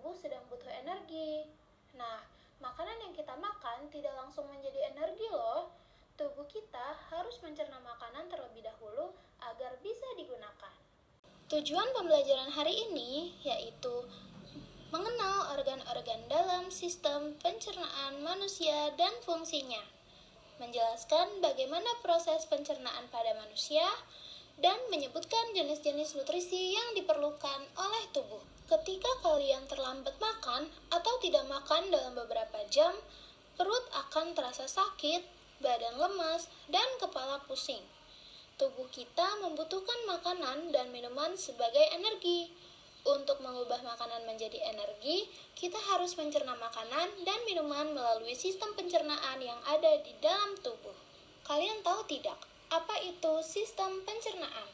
tubuh sedang butuh energi. Nah, makanan yang kita makan tidak langsung menjadi energi loh. Tubuh kita harus mencerna makanan terlebih dahulu agar bisa digunakan. Tujuan pembelajaran hari ini yaitu mengenal organ-organ dalam sistem pencernaan manusia dan fungsinya, menjelaskan bagaimana proses pencernaan pada manusia, dan menyebutkan jenis-jenis nutrisi yang diperlukan oleh tubuh. Ketika kalian terlambat makan atau tidak makan dalam beberapa jam, perut akan terasa sakit, badan lemas, dan kepala pusing. Tubuh kita membutuhkan makanan dan minuman sebagai energi. Untuk mengubah makanan menjadi energi, kita harus mencerna makanan dan minuman melalui sistem pencernaan yang ada di dalam tubuh. Kalian tahu tidak, apa itu sistem pencernaan?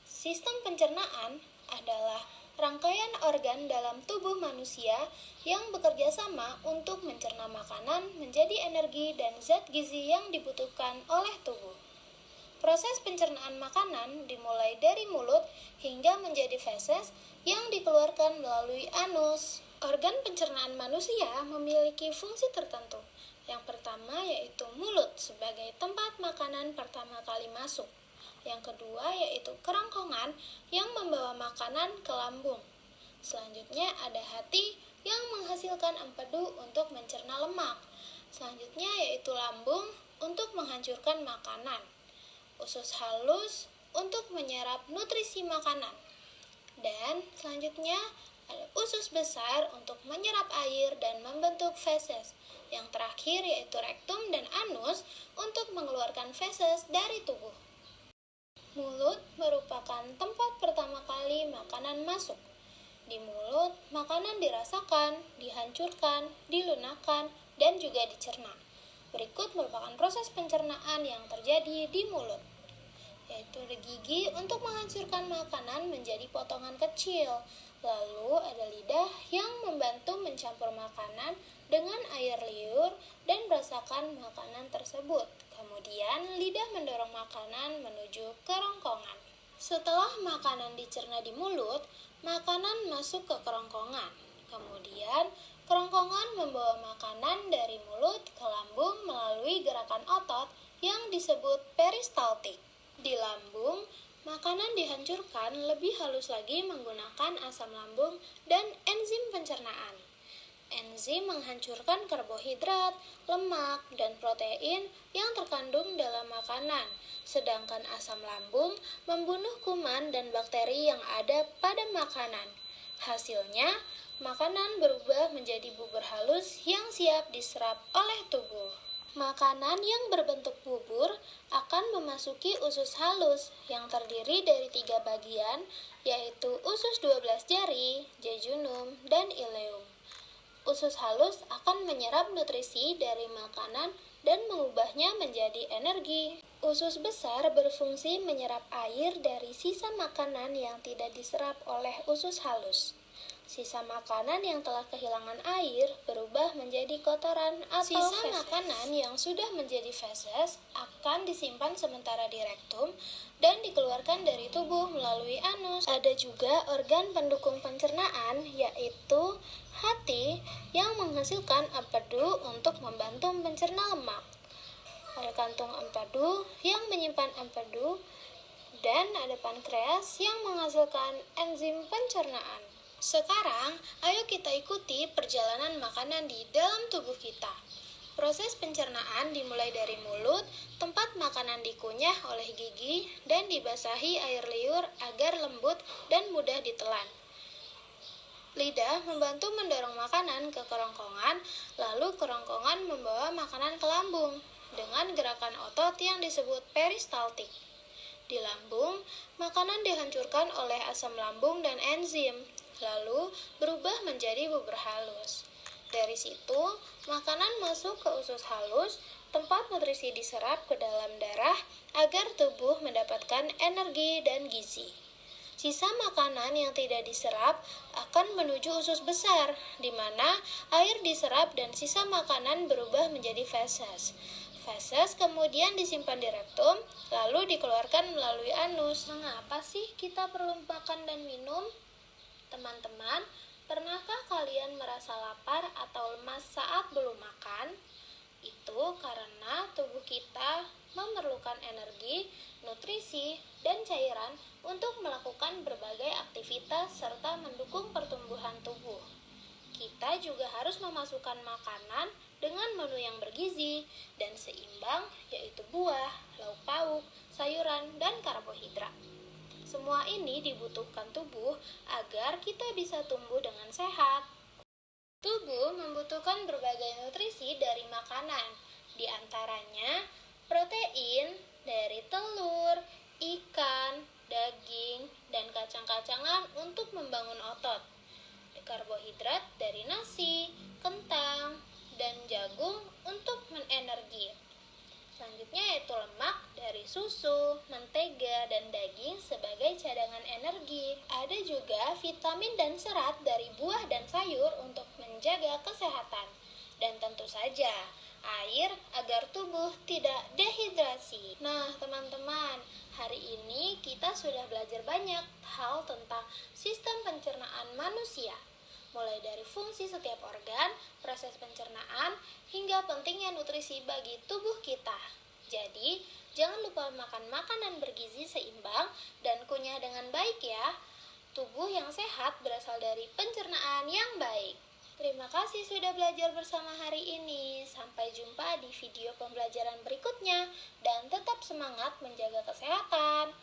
Sistem pencernaan adalah rangkaian organ dalam tubuh manusia yang bekerja sama untuk mencerna makanan menjadi energi dan zat gizi yang dibutuhkan oleh tubuh. Proses pencernaan makanan dimulai dari mulut hingga menjadi feses yang dikeluarkan melalui anus. Organ pencernaan manusia memiliki fungsi tertentu. Yang pertama yaitu mulut sebagai tempat makanan pertama kali masuk. Yang kedua yaitu kerongkongan yang membawa makanan ke lambung. Selanjutnya ada hati yang menghasilkan empedu untuk mencerna lemak. Selanjutnya yaitu lambung untuk menghancurkan makanan. Usus halus untuk menyerap nutrisi makanan. Dan selanjutnya ada usus besar untuk menyerap air dan membentuk feses. Yang terakhir yaitu rektum dan anus untuk mengeluarkan feses dari tubuh. Mulut merupakan tempat pertama kali makanan masuk. Di mulut, makanan dirasakan, dihancurkan, dilunakkan, dan juga dicerna. Berikut merupakan proses pencernaan yang terjadi di mulut, yaitu ada gigi untuk menghancurkan makanan menjadi potongan kecil. Lalu ada lidah yang membantu mencampur makanan dengan air liur dan merasakan makanan tersebut. Kemudian lidah mendorong makanan menuju kerongkongan. Setelah makanan dicerna di mulut, makanan masuk ke kerongkongan. Kemudian kerongkongan membawa makanan dari mulut ke lambung melalui gerakan otot yang disebut peristaltik. Di lambung, makanan dihancurkan lebih halus lagi menggunakan asam lambung dan enzim pencernaan. Enzim menghancurkan karbohidrat, lemak, dan protein yang terkandung dalam makanan, sedangkan asam lambung membunuh kuman dan bakteri yang ada pada makanan. Hasilnya, makanan berubah menjadi bubur halus yang siap diserap oleh tubuh. Makanan yang berbentuk bubur akan memasuki usus halus yang terdiri dari 3 bagian, yaitu usus 12 jari, jejunum, dan ileum. Usus halus akan menyerap nutrisi dari makanan dan mengubahnya menjadi energi. Usus besar berfungsi menyerap air dari sisa makanan yang tidak diserap oleh usus halus. Sisa makanan yang telah kehilangan air berubah menjadi kotoran atau sisa feses. Makanan yang sudah menjadi feses akan disimpan sementara di rektum dan dikeluarkan dari tubuh melalui anus. Ada juga organ pendukung pencernaan yaitu hati yang menghasilkan empedu untuk membantu mencerna lemak. Ada kantung empedu yang menyimpan empedu dan ada pankreas yang menghasilkan enzim pencernaan. Sekarang, ayo kita ikuti perjalanan makanan di dalam tubuh kita. Proses pencernaan dimulai dari mulut, tempat makanan dikunyah oleh gigi dan dibasahi air liur agar lembut dan mudah ditelan. Lidah membantu mendorong makanan ke kerongkongan, lalu kerongkongan membawa makanan ke lambung dengan gerakan otot yang disebut peristaltik. Di lambung, makanan dihancurkan oleh asam lambung dan enzim, lalu berubah menjadi bubur halus. Dari situ, makanan masuk ke usus halus, tempat nutrisi diserap ke dalam darah agar tubuh mendapatkan energi dan gizi. Sisa makanan yang tidak diserap akan menuju usus besar, di mana air diserap dan sisa makanan berubah menjadi feses. Feses kemudian disimpan di rektum, lalu dikeluarkan melalui anus. Mengapa sih kita perlu makan dan minum? Teman-teman, Pernahkah kalian merasa lapar atau lemas saat belum makan? Itu karena tubuh kita memerlukan energi, nutrisi, dan cairan untuk melakukan berbagai aktivitas serta mendukung pertumbuhan tubuh. Kita juga harus memasukkan makanan dengan menu yang bergizi dan seimbang, yaitu buah, lauk pauk, sayuran, dan karbohidrat. Semua ini dibutuhkan tubuh agar kita bisa tumbuh dengan sehat. Tubuh membutuhkan berbagai nutrisi dari makanan, di antaranya protein dari telur, ikan, daging, dan kacang-kacangan untuk membangun otot, karbohidrat dari nasi, kentang, dan jagung untuk menenergi. Selanjutnya yaitu lemak dari susu, mentega, dan daging sebagai cadangan energi. Ada juga vitamin dan serat dari buah dan sayur untuk menjaga kesehatan. Dan tentu saja, air agar tubuh tidak dehidrasi. Nah, teman-teman, hari ini kita sudah belajar banyak hal tentang sistem pencernaan manusia. Mulai dari fungsi setiap organ, proses pencernaan, hingga pentingnya nutrisi bagi tubuh kita. Jadi, jangan lupa makan makanan bergizi seimbang dan kunyah dengan baik ya. Tubuh yang sehat berasal dari pencernaan yang baik. Terima kasih sudah belajar bersama hari ini. Sampai jumpa di video pembelajaran berikutnya dan tetap semangat menjaga kesehatan.